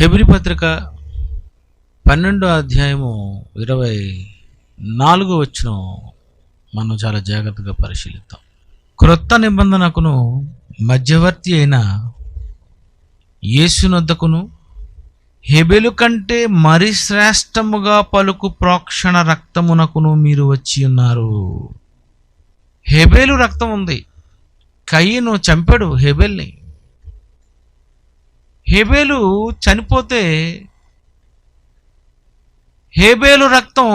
Hebrew పత్రిక 12వ అధ్యాయము 24వ వచనం మనం చాలా జాగ్రత్తగా పరిశీలిద్దాం. క్రొత్త నిబంధనకును మధ్యవర్తి అయిన యేసునొద్దకును హేబెలు కంటే మరి శ్రేష్టముగా పలుకు ప్రోక్షణ రక్తమునకును మీరు వచ్చి ఉన్నారు. హేబెలు రక్తం ఉంది. కయీను చంపాడు హేబెల్ని. హేబెలు చనిపోతే హేబెలు రక్తం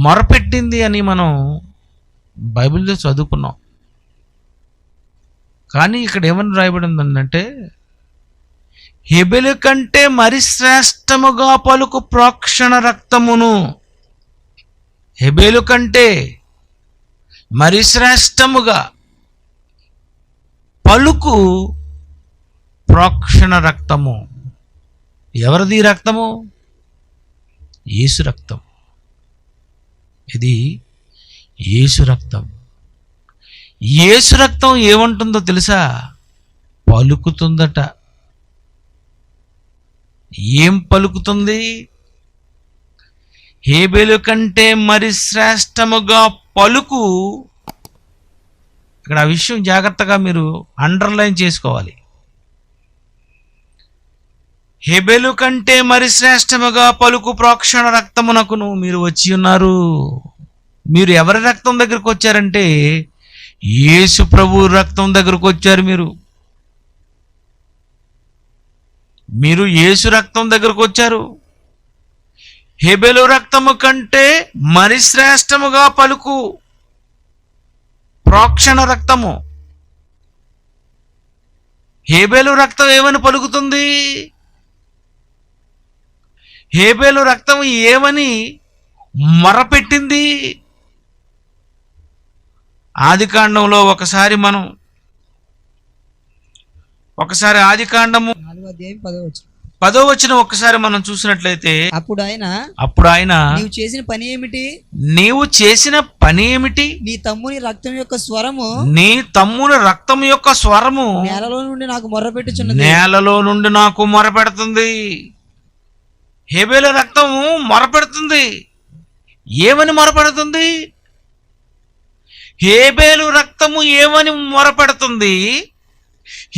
మొరపెట్టింది అని మనం బైబిల్లో చదువుకున్నాం. కానీ ఇక్కడ ఏమని రాయబడిందంటే, హేబెలు కంటే మరి శ్రేష్టముగా పలుకు ప్రోక్షణ రక్తమును. హేబెలు కంటే మరి శ్రేష్టముగా పలుకు ప్రోక్షణ రక్తము. ఎవరిది రక్తము? యేసు రక్తం. ఇది యేసు రక్తం. యేసు రక్తం ఏమంటుందో తెలుసా? పలుకుతుందట. ఏం పలుకుతుంది? హేబెలు కంటే మరి శ్రేష్టముగా పలుకు. ఇక్కడ ఆ విషయం జాగ్రత్తగా మీరు అండర్లైన్ చేసుకోవాలి. హేబెలు కంటే మరి శ్రేష్టముగా పలుకు ప్రోక్షణ రక్తమునకును మీరు వచ్చి ఉన్నారు. మీరు ఎవరి రక్తం దగ్గరకు వచ్చారంటే యేసు ప్రభు రక్తం దగ్గరకు వచ్చారు. మీరు యేసు రక్తం దగ్గరకు వచ్చారు. హేబెలు రక్తము కంటే మరి శ్రేష్టముగా పలుకు ప్రోక్షణ రక్తము. హేబెలు రక్తం ఏమని పలుకుతుంది? హేబెలు రక్తం ఏమని మొరపెట్టింది? ఆదికాండంలో ఒకసారి ఆదికాండము 10వ వచనం ఒక్కసారి మనం చూసినట్లయితే, అప్పుడు ఆయన నీవు చేసిన పని ఏమిటి? నీ తమ్ముని రక్తం యొక్క స్వరము నేలలో నుండి నాకు మొరపెడుతుంది. హేబెలు రక్తము మొరపెడుతుంది. ఏమని మొరపెడుతుంది? హేబెలు రక్తము ఏమని మొరపెడుతుంది?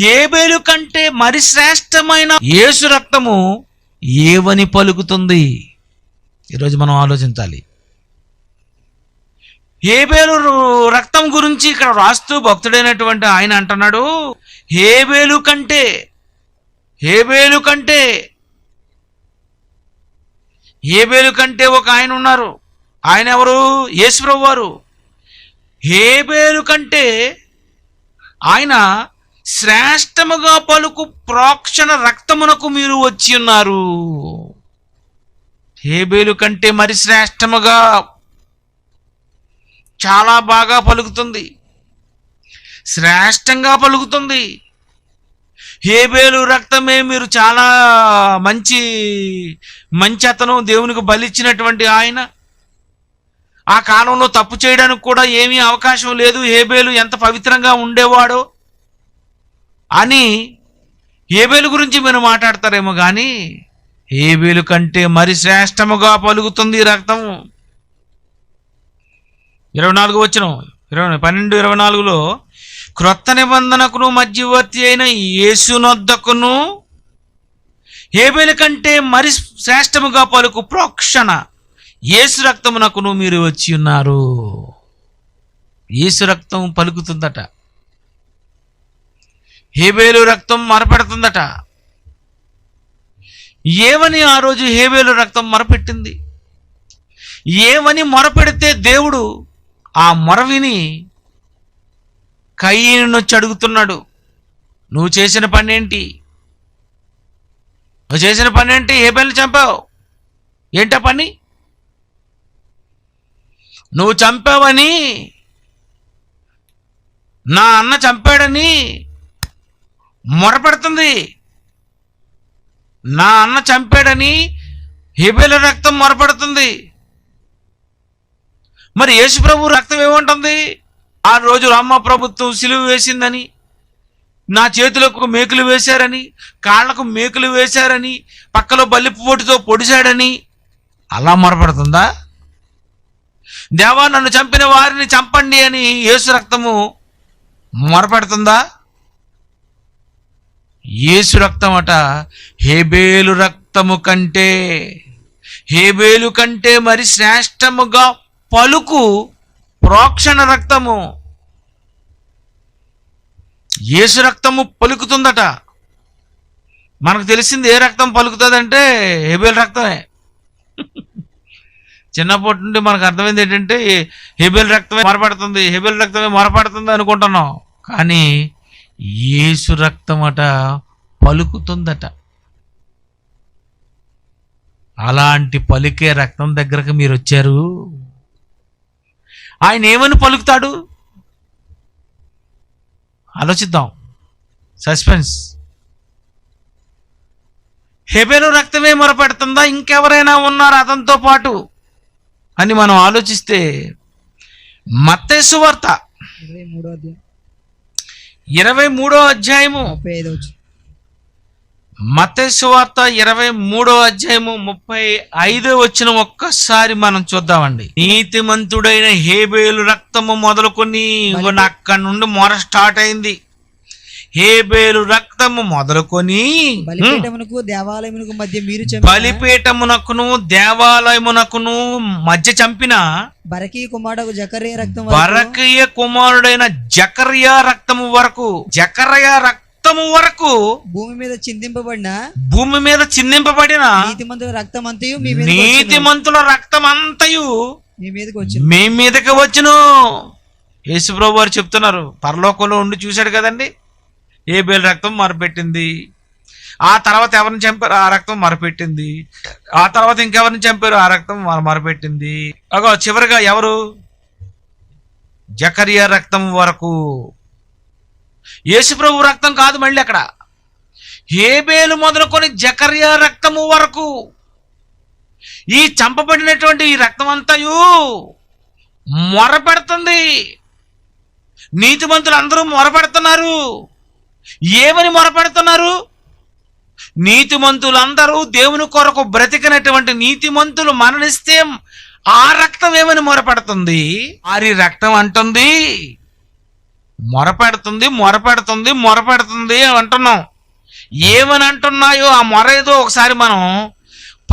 హేబెలు కంటే మరి శ్రేష్టమైన యేసు రక్తము ఏమని పలుకుతుంది? ఈరోజు మనం ఆలోచించాలి. హేబెలు రక్తం గురించి ఇక్కడ రాస్తూ భక్తుడైనటువంటి ఆయన అంటున్నాడు, హేబెలు కంటే ఒక ఆయన ఉన్నారు. ఆయన ఎవరు? యేసుప్రభు వారు. హేబెలు కంటే ఆయన శ్రేష్టముగా పలుకు ప్రోక్షణ రక్తమునకు మీరు వచ్చి ఉన్నారు. హేబెలు కంటే మరి శ్రేష్టముగా చాలా బాగా పలుకుతుంది, శ్రేష్టంగా పలుకుతుంది. హేబెలు రక్తమే మీరు చాలా మంచి అతను, దేవునికి బలిచ్చినటువంటి ఆయన. ఆ కాలంలో తప్పు చేయడానికి కూడా ఏమీ అవకాశం లేదు. హేబెలు ఎంత పవిత్రంగా ఉండేవాడో అని హేబెలు గురించి మీరు మాట్లాడతారేమో, కానీ హేబెలు కంటే మరి శ్రేష్టముగా పలుకుతుంది రక్తము. 24వ వచనం 12:24లో, క్రొత్త నిబంధనకును మధ్యవర్తి అయిన యేసునొద్దకును హేబెలు కంటే మరి శ్రేష్టముగా పలుకు ప్రోక్షణ యేసు రక్తమునకును మీరు వచ్చి ఉన్నారు. యేసు రక్తం పలుకుతుందట. హేబెలు రక్తం మొరపెడుతుందట. ఏమని ఆ రోజు హేబెలు రక్తం మొరపెట్టింది? ఏమని మొరపెడితే దేవుడు ఆ మొర విని కయీనును వచ్చి అడుగుతున్నాడు, నువ్వు చేసిన పని ఏంటి? హేబెలుని చంపావు. ఏంటా పని? నువ్వు చంపావని, నా అన్న చంపాడని మొరపెడుతుంది. నా అన్న చంపాడని హేబెలు రక్తం మొరపెడుతుంది. మరి యేసు ప్రభు రక్తం ఏమంటుంది? ఆ రోజు రామ ప్రభుత్వం సిలువ వేసిందని, నా చేతులకు మేకులు వేశారని, కాళ్లకు మేకులు వేశారని, పక్కలో బల్లిపోటుతో పొడిచాడని అలా మొరపెడుతుందా? దేవా నన్ను చంపిన వారిని చంపండి అని యేసు రక్తము మొరపెడుతుందా? యేసు రక్తం అట హేబేలు రక్తము కంటే, హేబేలు కంటే మరి శ్రేష్టముగా పలుకు ప్రోక్షణ రక్తము. యేసు రక్తము పలుకుతుందట. మనకు తెలిసింది ఏ రక్తం పలుకుతుందంటే హేబేలు రక్తమే. చిన్నప్పటి నుండి మనకు అర్థమైంది ఏంటంటే హేబేలు రక్తమే మొరపడుతుంది, హేబేలు రక్తమే మొరపడుతుంది అనుకుంటున్నాం. కానీ యేసు రక్తం అట పలుకుతుందట. అలాంటి పలికే రక్తం దగ్గరకు మీరు వచ్చారు. ఆయన ఏమని పలుకుతాడు ఆలోచిద్దాం. సస్పెన్స్. హేబేలు రక్తమే మొరపెడుతుందా, ఇంకెవరైనా ఉన్నారు అతనితో పాటు అని మనం ఆలోచిస్తే మత్తయి సువార్త 23వ అధ్యాయము మత్తయి సువార్త 23వ అధ్యాయము 35వ వచనం ఒక్కసారి మనం చూద్దామండి. నీతిమంతుడైన హేబేలు రక్తము మొదలుకొని అక్కడి నుండి మొర స్టార్ట్ అయింది. హేబేలు రక్తము మొదలుకొని బలిపీఠమునకు దేవాలయమునకు మధ్య మీరు బలిపీఠమునకును దేవాలయమునకును మధ్య చంపిన బరకీయ కుమారుడు జకర్యా రక్తం బరకీయ కుమారుడైన జకర్యా రక్తము వరకు, జకర్యా రక్తము వరకు భూమి మీద చిందింపబడిన నీతిమంతుల రక్తం అంతయు నీతిమంతుల రక్తం అంతయు మీ మీదకి వచ్చును. యేసుప్రభు వారు చెప్తున్నారు. పరలోకంలో ఉండి చూశాడు కదండి. హేబేలు రక్తం మొరపెట్టింది. ఆ తర్వాత ఎవరిని చంపారు, ఆ రక్తం మొరపెట్టింది. ఆ తర్వాత ఇంకెవరిని చంపారు, ఆ రక్తం మొరపెట్టింది. అగో చివరిగా ఎవరు? జకర్యా రక్తం వరకు. యేసుప్రభు రక్తం కాదు, మళ్ళీ అక్కడ హేబేలు మొదలుకొని జకర్యా రక్తము వరకు ఈ చంపబడినటువంటి ఈ రక్తం అంతయు మొరపెడుతుంది. నీతిమంతులు అందరూ మొరపెడుతున్నారు. ఏమని మొరపెడుతున్నారు? నీతిమంతులందరూ దేవుని కొరకు బ్రతికినటువంటి నీతిమంతులు మరణిస్తే ఆ రక్తం ఏమని మొరపెడుతుంది? వారి రక్తం అంటుంది, మొరపెడుతుంది మొరపెడుతుంది మొరపెడుతుంది అంటున్నాం. ఏమని అంటున్నాయో ఆ మొర ఏదో ఒకసారి మనం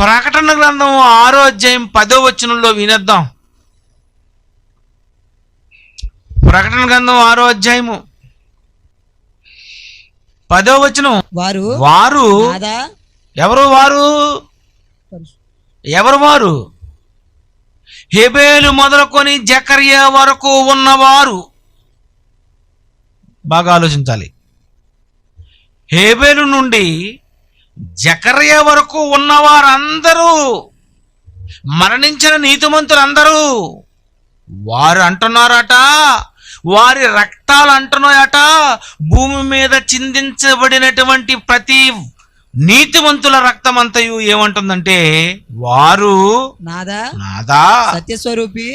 ప్రకటన గ్రంథం 6వ అధ్యాయం 10వ వచనంలో వినేద్దాం. ప్రకటన గ్రంథం 6వ అధ్యాయము 10వ వచనం. వారు ఎవరు? ఎవరు వారు? హేబేలు మొదలుకొని జకర్యా వరకు ఉన్నవారు. బాగా ఆలోచించాలి. హేబేలు నుండి జకర్యా వరకు ఉన్నవారందరూ, మరణించిన నీతిమంతులందరూ వారు అంటున్నారట, వారి రక్తాలు అంటున్నాయట, భూమి మీద చిందించబడినటువంటి ప్రతి నీతిమంతుల రక్తం అంతయు ఏమంటుందంటే వారు నాదా సత్యస్వరూపి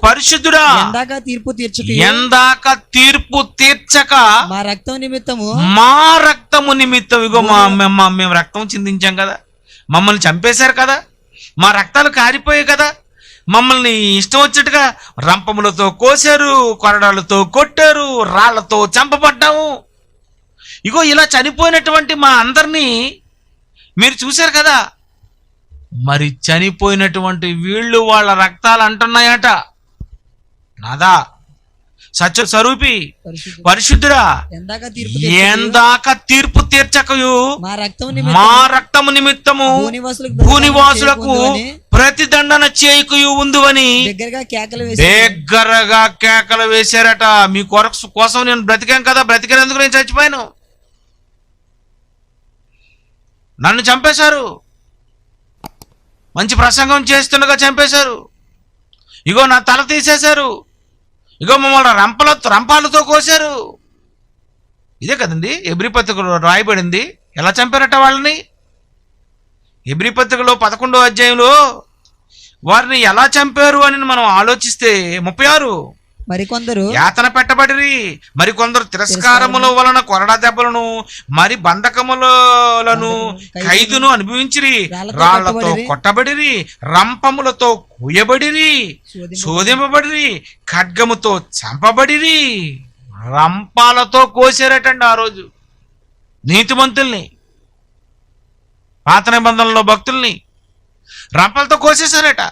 పరిశుద్ధుడా ఎందాక తీర్పు తీర్చక మా రక్తము నిమిత్తం ఇగో మేము రక్తం చిందించాం కదా, మమ్మల్ని చంపేశారు కదా, మా రక్తాలు కారిపోయాయి కదా, మమ్మల్ని ఇష్టం వచ్చినట్టుగా రంపములతో కోసారు, కొరడాలతో కొట్టారు, రాళ్లతో చంపబడ్డాము. ఇగో ఇలా చనిపోయినటువంటి మా అందరినీ మీరు చూశారు కదా, మరి చనిపోయినటువంటి వీళ్ళు వాళ్ళ రక్తాలు అంటున్నాయట, నాదా సత్య స్వరూపి పరిశుద్ధుడా ఎందాక తీర్పు తీర్చకయు మా రక్తము నిమిత్తము భూనివాసులకు ప్రతిదండన చేయకయు ఉందువని దగ్గరగా కేకలు వేశారట. మీ కొరకు కోసం నేను బ్రతికాను కదా, బ్రతికినందుకు నేను చచ్చిపోయాను, నన్ను చంపేశారు, మంచి ప్రసంగం చేస్తుండగా చంపేశారు, ఇగో నా తల తీసేశారు, ఇగో మమ్మల్ని రంపాలతో కోశారు. ఇదే కదండి హెబ్రీ పత్రికలో రాయబడింది. ఎలా చంపారట వాళ్ళని? హెబ్రీ పత్రికలో 11వ అధ్యాయంలో వారిని ఎలా చంపారు అని మనం ఆలోచిస్తే 36 మరికొందరు యాతన పెట్టబడిరి, మరి కొందరు తిరస్కారముల వలన కొరడా దెబ్బలను, మరి బంధకములను ఖైదును అనుభవించిరి, రాళ్లతో కొట్టబడిరి, రంపములతో కూయబడిరి, శోధింపబడిరి, ఖడ్గముతో చంపబడిరి. రంపాలతో కోసారటండి ఆ రోజు నీతిమంతుల్ని, పాత నిబంధనలో భక్తుల్ని రంపలతో కోసేశారట,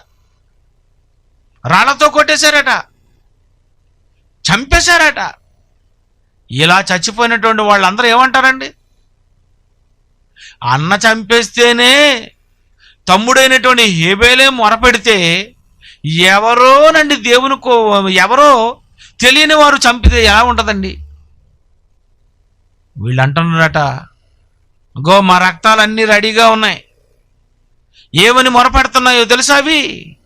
రాళ్లతో కొట్టేశారట, చంపేశారట. ఇలా చచ్చిపోయినటువంటి వాళ్ళందరూ ఏమంటారండి? అన్న చంపేస్తేనే తమ్ముడైనటువంటి హేబేలే మొరపెడితే ఎవరోనండి ఎవరో తెలియని వారు చంపితే ఎలా ఉంటుందండి? వీళ్ళు అంటున్నారట, గో మా రక్తాలన్నీ రెడీగా ఉన్నాయి. ఏమని మొరపెడుతున్నాయో తెలుసా అవి?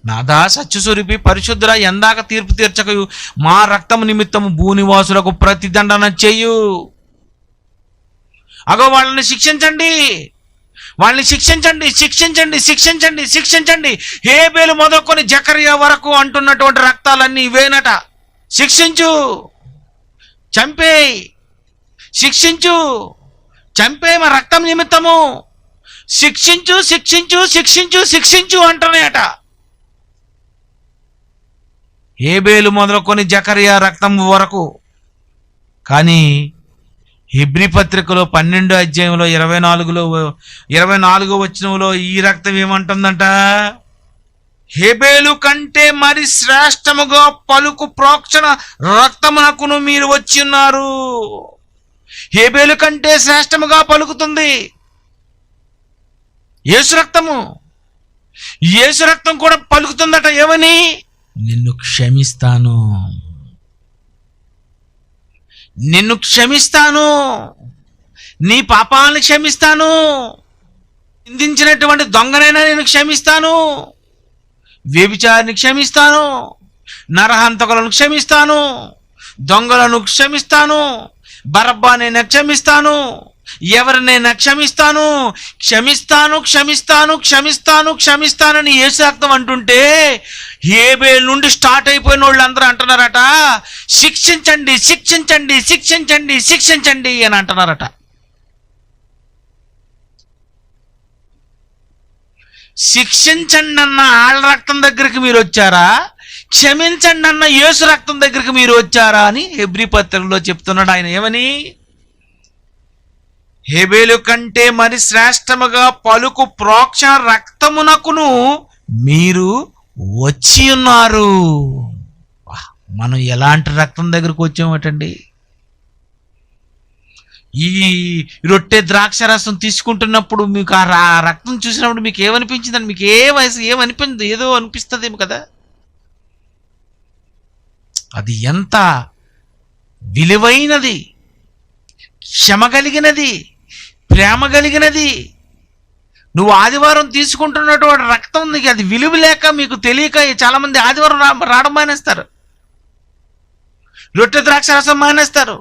నాదా సత్యస్వరూపి పరిశుద్ధుల, ఎందాక తీర్పు తీర్చకయు మా రక్తము నిమిత్తము భూనివాసులకు ప్రతిదండన చెయ్యు. అగో వాళ్ళని శిక్షించండి, వాళ్ళని శిక్షించండి, శిక్షించండి, శిక్షించండి, శిక్షించండి. హేబేలు మొదలుకొని జకర్యా వరకు అంటున్నటువంటి రక్తాలన్నీ ఇవేనట. శిక్షించు, చంపేయ్, శిక్షించు, చంపే మా రక్తం నిమిత్తము శిక్షించు, శిక్షించు, శిక్షించు, శిక్షించు అంటున్నాయట. హేబేలు మొదలుకొని జకర్యా రక్తం వరకు. కానీ హెబ్రీ పత్రికలో 12వ అధ్యాయంలో 24వ వచనంలో ఈ రక్తం ఏమంటుందంట? హేబేలు కంటే మరి శ్రేష్టముగా పలుకు ప్రోక్షణ రక్తమునకును మీరు వచ్చి ఉన్నారు. హేబేలు కంటే శ్రేష్టముగా పలుకుతుంది యేసు రక్తము. యేసు రక్తం కూడా పలుకుతుందట. ఏమని? నిన్ను క్షమిస్తాను, నిన్ను క్షమిస్తాను, నీ పాపాలను క్షమిస్తాను, నిందించినటువంటి దొంగనైనా నేను క్షమిస్తాను, వ్యభిచారిని క్షమిస్తాను, నరహంతకులను క్షమిస్తాను, దొంగలను క్షమిస్తాను, బరబ్బానైనా క్షమిస్తాను, ఎవరినైనా క్షమిస్తాను, క్షమిస్తాను, క్షమిస్తాను, క్షమిస్తాను, క్షమిస్తానని యేసు రక్తం అంటుంటే హేబేలు నుండి స్టార్ట్ అయిపోయిన వాళ్ళు అందరూ అంటున్నారట, శిక్షించండి, శిక్షించండి, శిక్షించండి, శిక్షించండి అని అంటున్నారట. శిక్షించండి అన్న ఆళ్ళ రక్తం దగ్గరికి మీరు వచ్చారా, క్షమించండి అన్న యేసు రక్తం దగ్గరికి మీరు వచ్చారా అని హెబ్రీ పత్రికలో చెప్తున్నాడు ఆయన. ఏమని? హేబేలు కంటే మరి శ్రేష్టముగా పలుకు ప్రోక్షణ రక్తమునకును మీరు వచ్చి ఉన్నారు. మనం ఎలాంటి రక్తం దగ్గరకు వచ్చామటండి? ఈ రొట్టె ద్రాక్ష రసం తీసుకుంటున్నప్పుడు మీకు ఆ రక్తం చూసినప్పుడు మీకు ఏమనిపించిందండి? మీకు ఏమనిపించదు? ఏదో అనిపిస్తుందేమో కదా. అది ఎంత విలువైనది, క్షమ కలిగినది, ప్రేమ కలిగినది. నువ్వు ఆదివారం తీసుకుంటున్నటువంటి రక్తం నీకు అది విలువ లేక మీకు తెలియక చాలా మంది ఆదివారం రావడం మానేస్తారు, రొట్టె ద్రాక్ష రసం మానేస్తారు.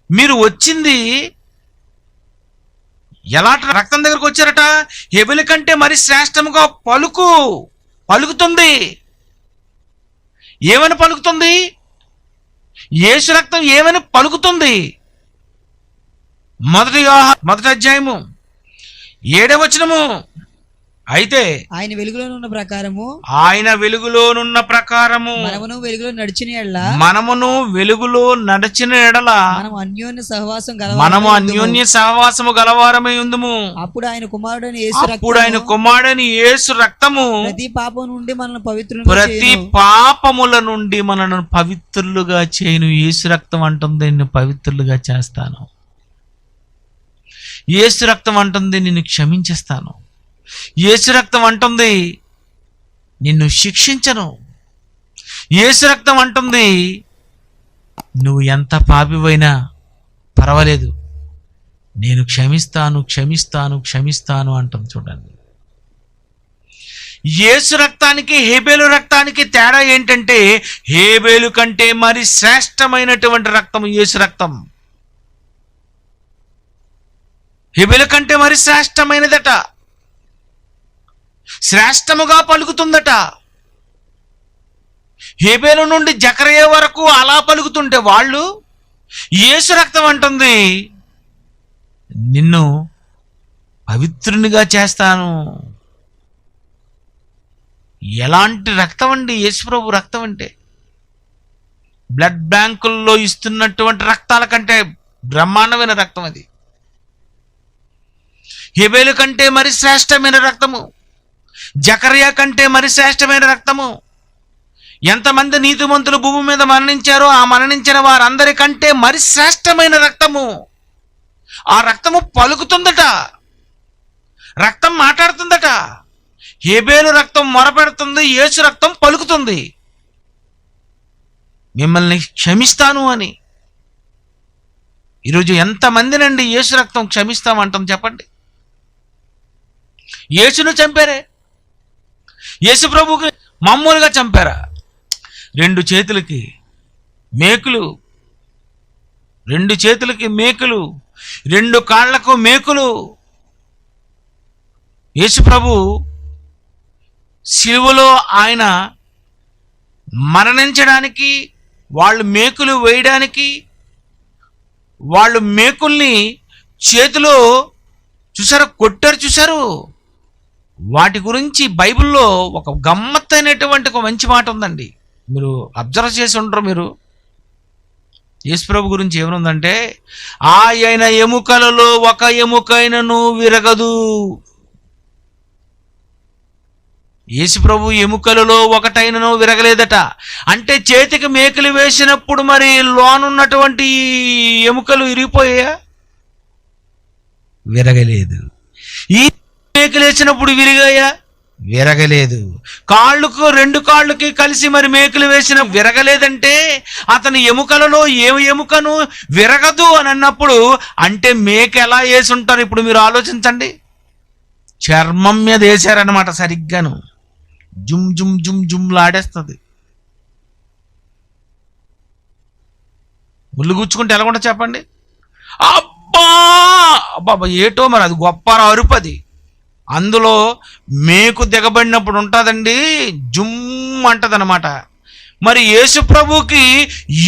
మీరు వచ్చింది ఎలాంటి రక్తం దగ్గరకు వచ్చారట? హేబేలు కంటే మరి శ్రేష్టముగా పలుకుతుంది. ఏమని పలుకుతుంది? యేసు రక్తం ఏమని పలుకుతుంది? మొదటి అధ్యాయము 7వ వచనము. అయితే ఆయన వెలుగులోనున్న వెలుగులోనున్న ప్రకారము మనమును వెలుగులో నడిచిన ఎడల మనము అన్యోన్య సహవాసము గలవారమై ఉందుము. అప్పుడు ఆయన కుమారుడైన యేసు రక్తము ప్రతి పాపముల నుండి మనను పవిత్రులుగా చేయను. యేసు రక్తం అంటుంది నిన్ను పవిత్రులుగా చేస్తాను. యేసు రక్తం అంటుంది నిన్ను క్షమించేస్తాను. యేసు రక్తం అంటుంది నిన్ను శిక్షించను. యేసు రక్తం అంటుంది నువ్వు ఎంత పాపివైనా పర్వాలేదు, నేను క్షమిస్తాను, క్షమిస్తాను, క్షమిస్తాను అంటుంది. చూడండి, యేసు రక్తానికి హేబేలు రక్తానికి తేడా ఏంటంటే, హేబేలు కంటే మరి శ్రేష్టమైనటువంటి రక్తం యేసు రక్తం. హేబేలు కంటే మరి శ్రేష్టమైనదట, శ్రేష్టముగా పలుకుతుందట. హేబేలు నుండి జకరయ్య వరకు అలా పలుకుతుంటే వాళ్ళు యేసు రక్తం అంటుంది, నిన్ను పవిత్రునిగా చేస్తాను. ఎలాంటి రక్తం అండి యేసుప్రభు రక్తం అంటే? బ్లడ్ బ్యాంకుల్లో ఇస్తున్నటువంటి రక్తాల కంటే బ్రహ్మాండమైన రక్తం అది. హేబేలు కంటే మరి శ్రేష్టమైన రక్తము, జకర్యా కంటే మరి శ్రేష్టమైన రక్తము. ఎంతమంది నీతిమంతులు భూమి మీద మరణించారో ఆ మరణించిన వారందరికంటే మరి శ్రేష్టమైన రక్తము. ఆ రక్తము పలుకుతుందట, రక్తం మాట్లాడుతుందట. హేబేలు రక్తం మొరపెడుతుంది, యేసు రక్తం పలుకుతుంది, మిమ్మల్ని క్షమిస్తాను అని. ఈరోజు ఎంతమందినండి యేసు రక్తం క్షమిస్తామంటాం చెప్పండి? యేసును చంపారే, యేసు ప్రభువుకి మామూలుగా చంపారా? 2 చేతులకి మేకులు, 2 చేతులకి మేకులు, 2 కాళ్లకు మేకులు. యేసు ప్రభు సిలువలో ఆయన మరణించడానికి, వాళ్ళు మేకులు వేయడానికి, వాళ్ళు మేకుల్ని చేతిలో చూసారు, కొట్టారు చూసారు. వాటి గురించి బైబిల్లో ఒక గమ్మత్తైనటువంటి ఒక మంచి మాట ఉందండి. మీరు అబ్జర్వ్ చేసి ఉంటారు. మీరు యేసుప్రభు గురించి ఏమనుందంటే, ఆయన ఎముకలలో ఒక ఎముకైనను విరగదు. యేసుప్రభు ఎముకలలో ఒకటైనను విరగలేదట. అంటే చేతికి మేకులు వేసినప్పుడు మరి లోనున్నటువంటి ఎముకలు ఇరిగిపోయా? విరగలేదు. ఈ మేకులు వేసినప్పుడు విరిగాయా? విరగలేదు. కాళ్ళకు 2 కాళ్ళకి కలిసి మరి మేకులు వేసిన విరగలేదంటే అతని ఎముకలలో ఏ ఎముకను విరగదు అని అన్నప్పుడు అంటే మేక ఎలా వేసి ఉంటారు? ఇప్పుడు మీరు ఆలోచించండి. చర్మం మీద వేసారనమాట, సరిగ్గాను జుమ్ జుమ్ జుమ్ జుమ్ లాడేస్తుంది. ముళ్ళు గుచ్చుకుంటే ఎలా ఉంటుంది చెప్పండి? అబ్బా అబ్బా ఏటో మరి అది గొప్ప అరుపది. అందులో మేకు దిగబడినప్పుడు ఉంటుందండి, జుమ్ అంటది అనమాట. మరి యేసు ప్రభుకి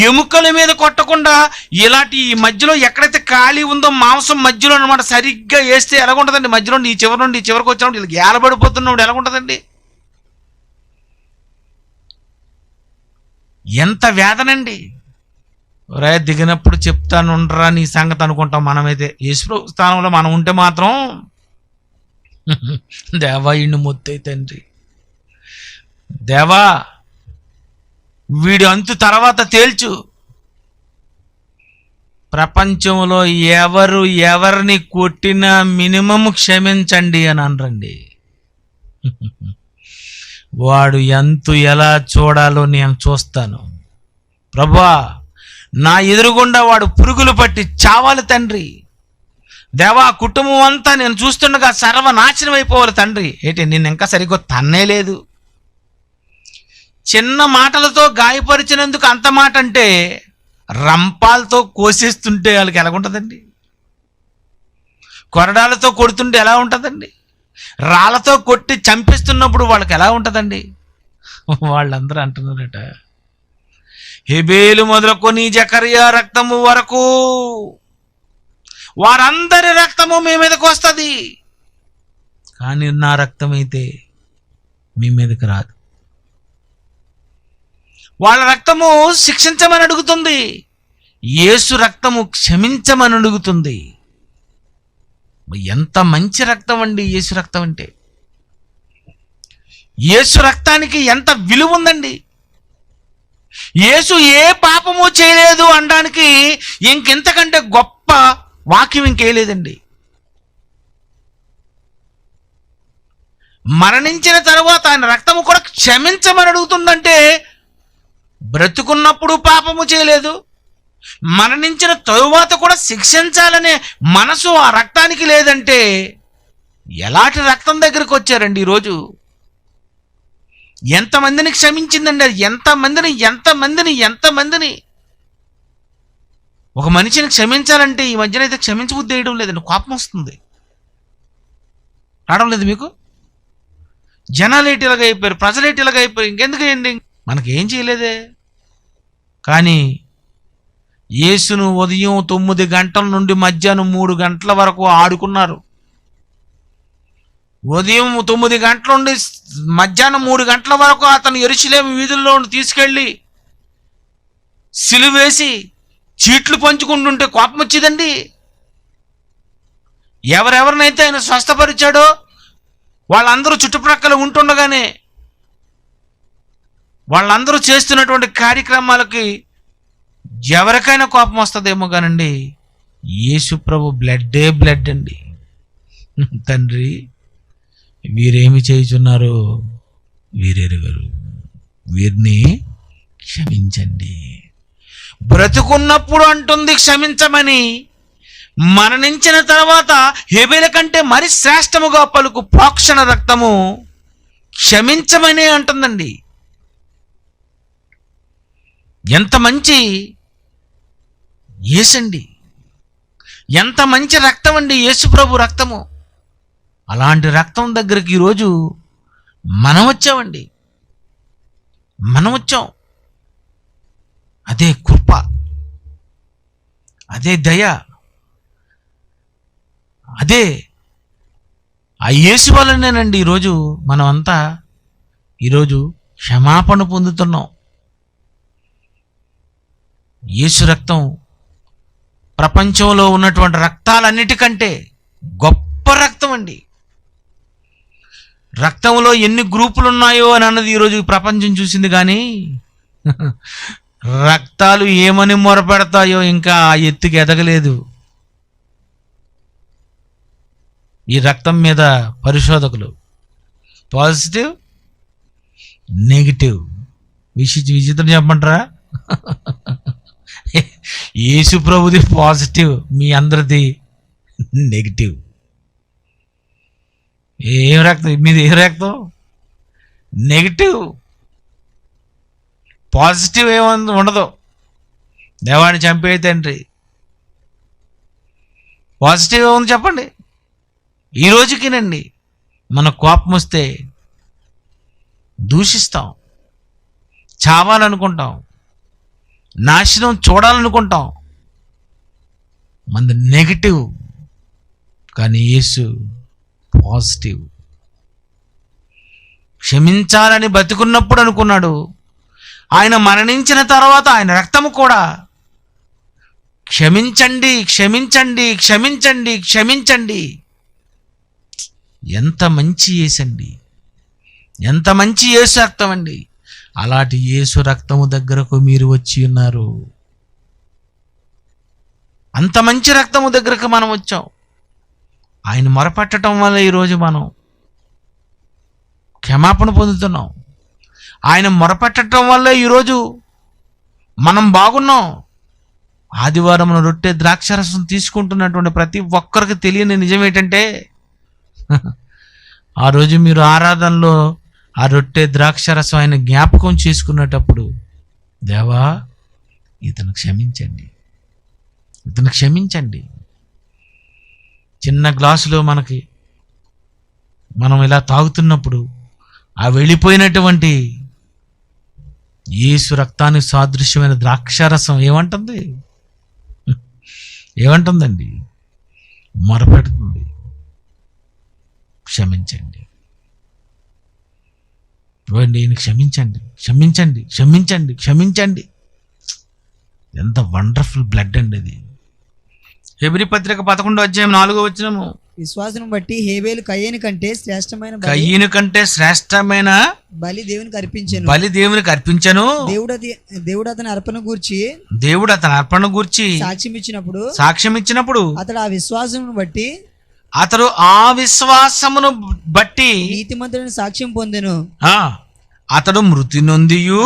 ఎముకల మీద కొట్టకుండా ఇలాంటి ఈ మధ్యలో ఎక్కడైతే ఖాళీ ఉందో మాంసం మధ్యలో అనమాట సరిగ్గా వేస్తే ఎలాగుంటుందండి? మధ్యలో ఈ చివరి నుండి ఈ చివరికి వచ్చినప్పుడు వీళ్ళకి ఏలబడిపోతున్నప్పుడు ఎలాగుంటుందండి? ఎంత వేదనండి! రే దిగినప్పుడు చెప్తాను ఉండరా నీ సంగతి అనుకుంటాం మనమైతే. యేసు స్థానంలో మనం ఉంటే మాత్రం దేవా ఇన్ని మొత్తై తండ్రి, దేవా వీడి అంతు తర్వాత తేల్చు. ప్రపంచంలో ఎవరిని కొట్టినా మినిమం క్షమించండి అని అనరండి. వాడు ఎంతు ఎలా చూడాలో నేను చూస్తాను ప్రభువా. నా ఎదురుగుండా వాడు పురుగులు పట్టి చావాలి తండ్రి. దేవా కుటుంబం అంతా నేను చూస్తుండగా సర్వనాశనం అయిపోవాలి తండ్రి. ఏంటి నేను ఇంకా సరిగ్గా తన్నే లేదు. చిన్న మాటలతో గాయపరిచినందుకు అంత మాట అంటే రంపాలతో కోసేస్తుంటే వాళ్ళకి ఎలా ఉంటుందండి? కొరడాలతో కొడుతుంటే ఎలా ఉంటుందండి? రాళ్ళతో కొట్టి చంపిస్తున్నప్పుడు వాళ్ళకి ఎలా ఉంటుందండి? వాళ్ళందరూ అంటున్నారట, హేబేలు మొదలుకొని జకర్యా రక్తము వరకు వారందరి రక్తము మీ మీదకి వస్తుంది, కానీ నా రక్తం అయితే మీ మీదకి రాదు. వాళ్ళ రక్తము శిక్షించమని అడుగుతుంది, యేసు రక్తము క్షమించమని అడుగుతుంది. ఎంత మంచి రక్తం అండి యేసు రక్తం అంటే! యేసు రక్తానికి ఎంత విలువ ఉందండి! యేసు ఏ పాపము చేయలేదు అనడానికి ఇంకెంతకంటే గొప్ప వాక్యం ఇంకే లేదండి. మరణించిన తరువాత ఆయన రక్తము కూడా క్షమించమని అడుగుతుందంటే బ్రతుకున్నప్పుడు పాపము చేయలేదు, మరణించిన తరువాత కూడా శిక్షించాలనే మనసు ఆ రక్తానికి లేదంటే ఎలాంటి రక్తం దగ్గరికి వచ్చారండి ఈరోజు? ఎంతమందిని క్షమించిందండి అది? ఎంతమందిని ఒక మనిషిని క్షమించాలంటే ఈ మధ్యన అయితే క్షమించబుద్ధి వేయడం లేదండి, కోపం వస్తుంది. రావడం లేదు మీకు? జనాలు ఎటు ఇలాగ అయిపోయారు, ప్రజలు ఎటు ఇలాగ అయిపోయారు. ఇంకెందుకు ఏంటి మనకేం చేయలేదే. కానీ యేసును ఉదయం 9 గంటల నుండి మధ్యాహ్నం 3 గంటల వరకు ఆడుకున్నారు. ఉదయం 9 గంటల నుండి మధ్యాహ్నం 3 గంటల వరకు అతను యెరూషలేము వీధుల్లో తీసుకెళ్ళి సిలువేసి చీట్లు పంచుకుంటుంటే కోపం వచ్చేదండి. ఎవరెవరినైతే ఆయన స్వస్థపరిచాడో వాళ్ళందరూ చుట్టుప్రక్కల ఉంటుండగానే వాళ్ళందరూ చేస్తున్నటువంటి కార్యక్రమాలకి ఎవరికైనా కోపం వస్తుందేమో కానండి, యేసు ప్రభు బ్లడ్ అండి. తండ్రి, వీరేమి చేయుచున్నారో వీరెరుగరు, వీరిని క్షమించండి. బ్రతుకున్నప్పుడు అంటుంది క్షమించమని, మరణించిన తర్వాత హేబేలు కంటే మరి శ్రేష్టముగా పలుకు ప్రోక్షణ రక్తము క్షమించమనే అంటుందండి. ఎంత మంచి యేసండి, ఎంత మంచి రక్తం అండి యేసు ప్రభు రక్తము. అలాంటి రక్తం దగ్గరికి ఈరోజు మనం వచ్చామండి, మనం వచ్చాం. అదే కృప, అదే దయ, అదే ఆ యేసు వల్లనేనండి ఈరోజు మనం అంతా ఈరోజు క్షమాపణ పొందుతున్నాం. యేసు రక్తం ప్రపంచంలో ఉన్నటువంటి రక్తాలన్నిటికంటే గొప్ప రక్తం అండి. రక్తంలో ఎన్ని గ్రూపులు ఉన్నాయో అని అన్నది ఈరోజు ప్రపంచం చూసింది. కానీ రక్తాలు ఏమని మొరపెడతాయో ఇంకా ఆ ఎత్తుకి ఎదగలేదు. ఈ రక్తం మీద పరిశోధకులు పాజిటివ్, నెగిటివ్ విచిత్రం చెప్పమంటారా? యేసు ప్రభుది పాజిటివ్, మీ అందరిది నెగిటివ్. ఏం రక్తం మీది? ఏ రక్తం? నెగిటివ్. పాజిటివ్ ఏముంది? ఉండదు. దేవాన్ని చంపే తండ్రి. పాజిటివ్ ఏముంది చెప్పండి? ఈ రోజుకినండి మన కోపం వస్తే దూషిస్తాం, చావాలనుకుంటాం, నాశనం చూడాలనుకుంటాం. మనది నెగిటివ్. కానీ యేసు పాజిటివ్. క్షమించాలని బతుకున్నప్పుడు అనుకున్నాడు. ఆయన మరణించిన తర్వాత ఆయన రక్తము కూడా క్షమించండి, క్షమించండి, క్షమించండి, క్షమించండి. ఎంత మంచి యేసండి, ఎంత మంచి యేసు రక్తం అండి. అలాంటి యేసు రక్తము దగ్గరకు మీరు వచ్చి ఉన్నారు. అంత మంచి రక్తము దగ్గరకు మనం వచ్చాం. ఆయన మొరపెట్టడం వల్ల ఈరోజు మనం క్షమాపణ పొందుతున్నాం. ఆయన మొరపెట్టడం వల్ల ఈరోజు మనం బాగున్నాం. ఆదివారం రొట్టె ద్రాక్షరసం తీసుకుంటున్నటువంటి ప్రతి ఒక్కరికి తెలియని నిజం ఏంటంటే, ఆ రోజు మీరు ఆరాధనలో ఆ రొట్టె ద్రాక్షరసం ఆయన జ్ఞాపకం చేసుకునేటప్పుడు, దేవా ఇతను క్షమించండి, ఇతను క్షమించండి. చిన్న గ్లాసులో మనం ఇలా తాగుతున్నప్పుడు ఆ వెళ్ళిపోయినటువంటి యేసు రక్తానికి సాదృశ్యమైన ద్రాక్షరసం ఏమంటుందండి? మొరపెడుతుంది, క్షమించండి, ఈయన క్షమించండి, క్షమించండి, క్షమించండి, క్షమించండి. ఎంత వండర్ఫుల్ బ్లడ్ అండి అది. హెబ్రీ పత్రిక 11:4 విశ్వాసం బట్టి హేబేలు కయీను కంటే శ్రేష్టమైన బలి దేవునికి అర్పించెను. దేవుడు అతని అర్పణ గూర్చి సాక్ష్యం ఇచ్చినప్పుడు అతడు ఆ విశ్వాసమును బట్టి నీతిమంతుడని సాక్ష్యం పొందెను. అతడు మృతి నొందియు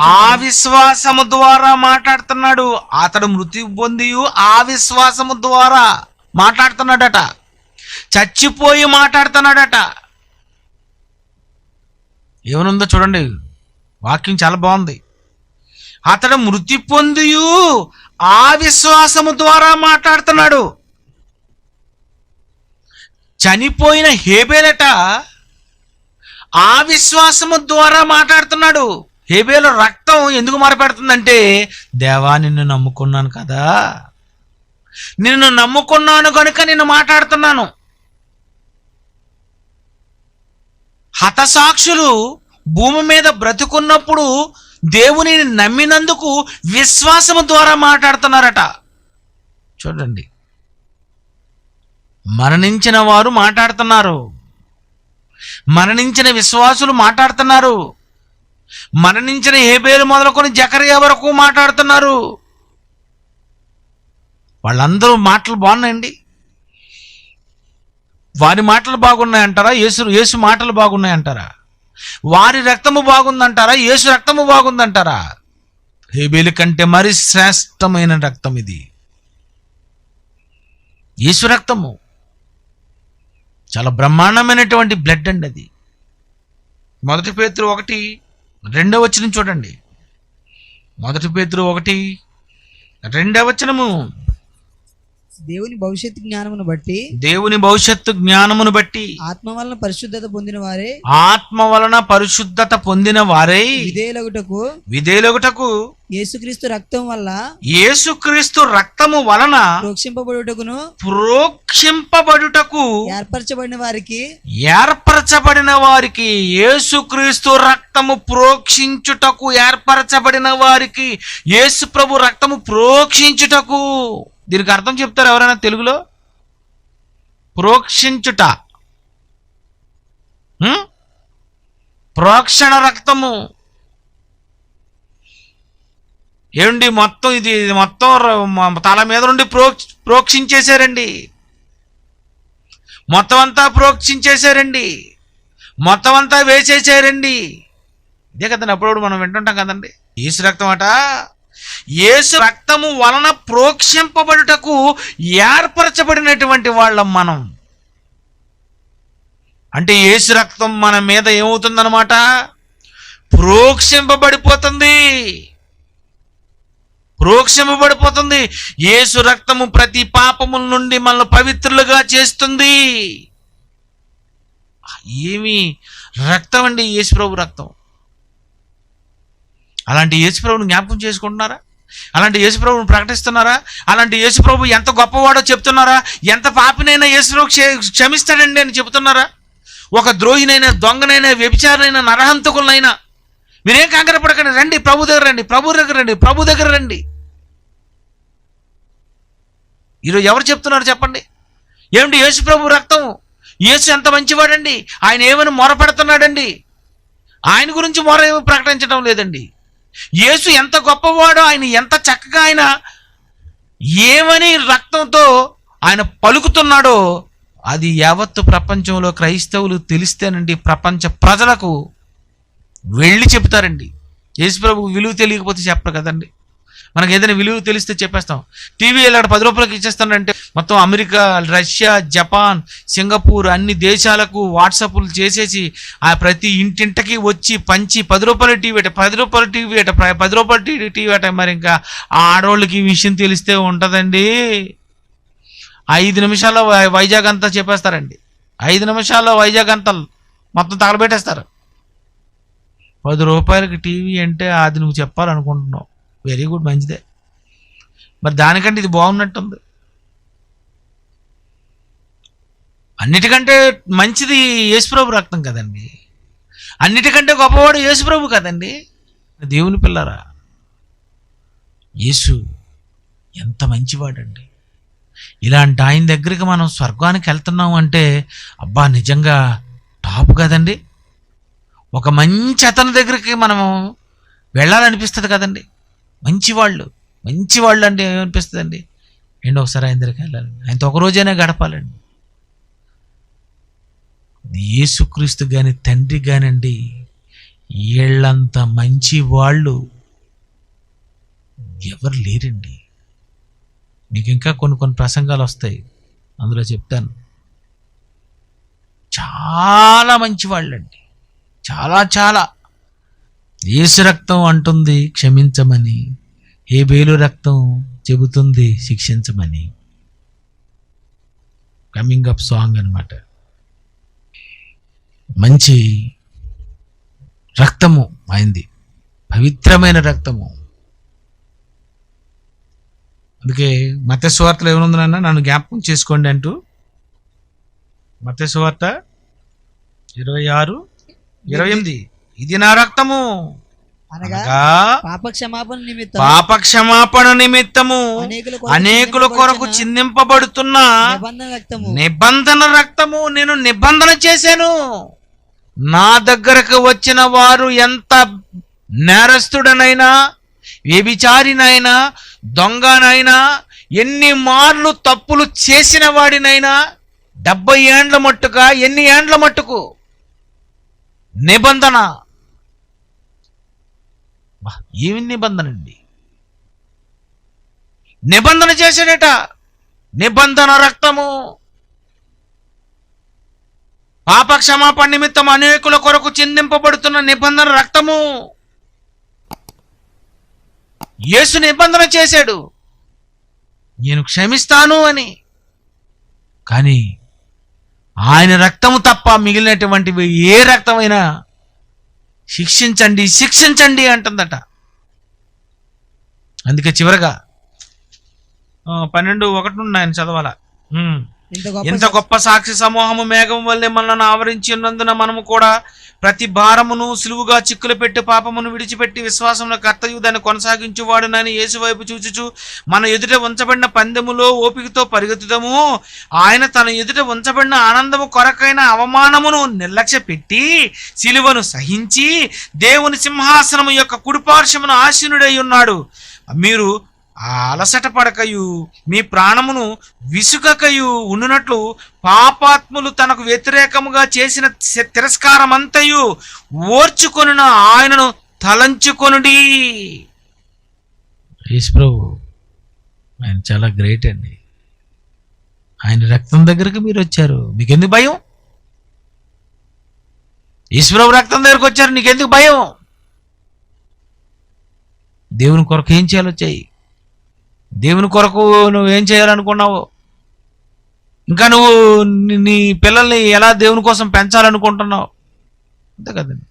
ఆ విశ్వాసము ద్వారా మాట్లాడుతున్నాడు. అతడు మృతి పొందియు ఆ విశ్వాసము ద్వారా మాట్లాడుతున్నాడట. చచ్చిపోయి మాట్లాడుతున్నాడట. ఏమనుందో చూడండి, వాక్యం చాలా బాగుంది. అతడు మృతి పొందియు ఆ విశ్వాసము ద్వారా మాట్లాడుతున్నాడు. చనిపోయిన హేబేలట ఆ విశ్వాసము ద్వారా మాట్లాడుతున్నాడు. హేబేలు రక్తం ఎందుకు మొరపెడుతుందంటే, దేవా నిన్ను నమ్ముకున్నాను కదా, నిన్ను నమ్ముకున్నాను కనుక నిన్ను మాట్లాడుతున్నాను. హతసాక్షులు భూమి మీద బ్రతుకున్నప్పుడు దేవునిని నమ్మినందుకు విశ్వాసము ద్వారా మాట్లాడుతున్నారట. చూడండి, మరణించిన వారు మాట్లాడుతున్నారు, మరణించిన విశ్వాసులు మాట్లాడుతున్నారు, మరణించిన హేబేలు మొదలుకొని జకరియా వరకు మాట్లాడుతున్నారు. వాళ్ళందరూ మాటలు బాగున్నాయండి. వారి మాటలు బాగున్నాయంటారా, యేసు మాటలు బాగున్నాయంటారా? వారి రక్తము బాగుందంటారా, యేసు రక్తము బాగుందంటారా? హేబేలు కంటే మరి శ్రేష్టమైన రక్తం ఇది, యేసు రక్తము. చాలా బ్రహ్మాండమైనటువంటి బ్లడ్ అండి అది. 1 పేతురు 1:2 చూడండి. 1 పేతురు 1:2 దేవుని భవిష్యత్తు జ్ఞానమును బట్టి ఆత్మ వలన పరిశుద్ధత పొందిన వారై విధేయులగుటకు యేసుక్రీస్తు రక్తము వలన ప్రోక్షింపబడుటకు ఏర్పరచబడిన వారికి యేసుక్రీస్తు రక్తము ప్రోక్షించుటకు ఏర్పరచబడిన వారికి యేసు ప్రభు రక్తము ప్రోక్షించుటకు. దీనికి అర్థం చెప్తారు ఎవరైనా తెలుగులో? ప్రోక్షించుట, ప్రోక్షణ రక్తము ఏమండి? ఇది మొత్తం తల మీద నుండి ప్రోక్షించేశారండి, మొత్తం అంతా ప్రోక్షించేశారండి, మొత్తం అంతా వేసేసారండి. ఇదే కదండి అప్పుడప్పుడు మనం వింటుంటాం కదండి. యేసు రక్తం అట, యేసు రక్తము వలన ప్రోక్షింపబడుటకు ఏర్పరచబడినటువంటి వాళ్ళం మనం. అంటే యేసు రక్తం మన మీద ఏమవుతుందన్నమాట? ప్రోక్షింపబడిపోతుంది. యేసు రక్తము ప్రతి పాపముల నుండి మనల్ని పవిత్రులుగా చేస్తుంది. ఏమి రక్తం అండి యేసు ప్రభు రక్తం. అలాంటి యేసు ప్రభువుని జ్ఞాపకం చేసుకుంటున్నారా? అలాంటి యేసు ప్రభువుని ప్రకటిస్తున్నారా? అలాంటి యేసు ప్రభు ఎంత గొప్పవాడో చెప్తున్నారా? ఎంత పాపినైనా యేసు ప్రభు క్షమిస్తాడండి అని చెబుతున్నారా? ఒక ద్రోహినైనా, దొంగనైనా, వ్యభిచారైనా, నరహంతకులనైనా మీరేం కంగారపడకండి, రండి ప్రభు దగ్గర రండి, ప్రభు దగ్గర రండి. ఈరోజు ఎవరు చెప్తున్నారు చెప్పండి? ఏమిటి యేసు ప్రభు రక్తం? యేసు ఎంత మంచివాడండి, ఆయన ఏమని మొరపెడుతున్నాడండి? ఆయన గురించి మొర ఏమి ప్రకటించడం లేదండి. యేసు ఎంత గొప్పవాడో, ఆయన ఎంత చక్కగా ఆయన ఏమని రక్తంతో ఆయన పలుకుతున్నాడో అది యావత్తు ప్రపంచంలో క్రైస్తవులు తెలిస్తేనండి ప్రపంచ ప్రజలకు వెళ్ళి చెప్తారండి. యేసు ప్రభువు విలువ తెలియకపోతే చెప్పరు కదండి. మనకు ఏదైనా విలువ తెలిస్తే చెప్పేస్తాం. టీవీ ఇలాంటి 10 రూపాయలకి ఇచ్చేస్తానంటే మొత్తం అమెరికా, రష్యా, జపాన్, సింగపూర్ అన్ని దేశాలకు వాట్సాప్లు చేసేసి ఆ ప్రతి ఇంటింటికి వచ్చి పంచి 10 రూపాయల టీవీ అట, 10 రూపాయల టీవీ అట, 10 రూపాయల టీవీ అట. మరి ఇంకా ఆ ఆడవాళ్ళకి ఈ విషయం తెలిస్తే ఉంటుందండి. 5 నిమిషాల్లో వైజాగ్ అంతా చెప్పేస్తారండి. 5 నిమిషాల్లో వైజాగ్ అంతా మొత్తం తగలబెట్టేస్తారు. 10 రూపాయలకి టీవీ అంటే అది నువ్వు చెప్పాలనుకుంటున్నావు, వెరీ గుడ్, మంచిదే. మరి దానికంటే ఇది బాగున్నట్టుంది. అన్నిటికంటే మంచిది యేసుప్రభు రక్తం కదండి. అన్నిటికంటే గొప్పవాడు యేసుప్రభు కదండి. దేవుని పిల్లరా, యేసు ఎంత మంచివాడండి. ఇలాంటి ఆయన దగ్గరికి మనం స్వర్గానికి వెళ్తున్నాం అంటే అబ్బా నిజంగా టాప్ కదండి. ఒక మంచి అతని దగ్గరికి మనం వెళ్ళాలనిపిస్తుంది కదండి. మంచివాళ్ళు అంటే ఏమనిపిస్తుందండి? ఏంటి ఒకసారి ఆయన దగ్గరికి వెళ్ళాలండి, ఆయనతో ఒక రోజైనా గడపాలండి. యేసుక్రీస్తు కానీ తండ్రి కానండి, వీళ్ళంత మంచి వాళ్ళు ఎవరు లేరండి. మీకు ఇంకా కొన్ని ప్రసంగాలు వస్తాయి, అందులో చెప్తాను. చాలా మంచి వాళ్ళండి, చాలా. యేసు రక్తం అంటుంది క్షమించమని, హేబేలు రక్తం చెబుతుంది శిక్షించమని. కమింగ్ అప్ సాంగ్ అన్నమాట. మంచి రక్తము అయింది, పవిత్రమైన రక్తము. అందుకే మత్తయి సువార్తలో ఏమనుందనన్నా, నన్ను జ్ఞాపకం చేసుకోండి అంటూ, మత్తయి సువార్త 26:28, ఇది నా రక్తము అనగా అనగా పాప క్షమాపణ నిమిత్తము నిమిత్తము అనేకుల కొరకు చిందింపబడుతున్న నిబంధన రక్తము నేను నిబంధన చేశాను. నా దగ్గరకు వచ్చిన వారు ఎంత నేరస్తుడనైనా, వ్యభిచారినైనా, దొంగనైనా, ఎన్ని మార్లు తప్పులు చేసిన వాడినైనా, 70 ఏండ్ల మట్టుగా, ఎన్ని ఏండ్ల మట్టుకు నిబంధన. ఏమి నిబంధన అండి? నిబంధన చేశాడట, నిబంధన రక్తము. పాప క్షమాపణ నిమిత్తం అనేకుల కొరకు చిందింపబడుతున్న నిబంధన రక్తము. యేసు నిబంధన చేశాడు, నేను క్షమిస్తాను అని. కానీ ఆయన రక్తము తప్ప మిగిలినటువంటివి ఏ రక్తమైనా శిక్షించండి, శిక్షించండి అంటుందట. అందుకే చివరగా 12:1 నుండి ఆయన చదవాలా. ఇంత గొప్ప సాక్షి సమూహము మేఘం వల్లే మనల్ని ఆవరించి ఉన్నందున మనము కూడా ప్రతి భారమును సులువుగా చిక్కులు పెట్టి పాపమును విడిచిపెట్టి విశ్వాసంలో కర్తయు దాన్ని కొనసాగించువాడునని యేసు వైపు చూచుచు మన ఎదుట ఉంచబడిన పందెములో ఓపికతో పరిగెత్తుదాము. ఆయన తన ఎదుట ఉంచబడిన ఆనందము కొరకైన అవమానమును నిర్లక్ష్య పెట్టి సిలువను సహించి దేవుని సింహాసనము యొక్క కుడిపార్శ్వమున ఆసీనుడై ఉన్నాడు. మీరు అలసట పడకయు మీ ప్రాణమును విసుగకయు ఉండునట్లు పాపాత్ములు తనకు వ్యతిరేకముగా చేసిన తిరస్కారమంతయు ఓర్చుకొనున ఆయనను తలంచుకొనుడి. యేసుప్రభు ఆయన చాలా గ్రేట్ అండి. ఆయన రక్తం దగ్గరికి మీరు వచ్చారు, మీకెందుకు భయం? యేసుప్రభు రక్తం దగ్గరికి వచ్చారు, నీకెందుకు భయం? దేవుని కొరకు ఏం చేయాలో చెయ్యి. దేవుని కొరకు నువ్వేం చేయాలనుకున్నావు, ఇంకా నువ్వు నీ పిల్లల్ని ఎలా దేవుని కోసం పెంచాలనుకుంటున్నావు, అంతే కదండి.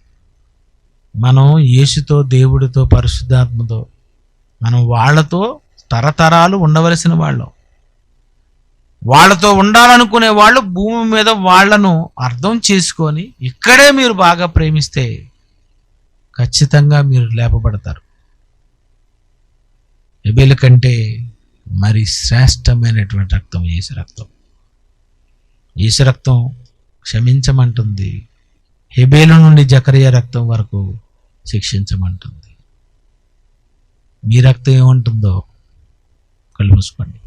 మనం యేసుతో, దేవుడితో, పరిశుద్ధాత్మతో మనం వాళ్ళతో తరతరాలు ఉండవలసిన వాళ్ళం. వాళ్ళతో ఉండాలనుకునే వాళ్ళు భూమి మీద వాళ్ళను అర్థం చేసుకొని ఇక్కడే మీరు బాగా ప్రేమిస్తే ఖచ్చితంగా మీరు లేపబడతారు. హేబేలు కంటే మరి శ్రేష్టమైనటువంటి రక్తం యేసు రక్తం. యేసు రక్తం క్షమించమంటుంది, హేబేలు నుండి జకరియా రక్తం వరకు శిక్షించమంటుంది. మీ రక్తం ఏమంటుందో కళ్ళు మూసుకోండి.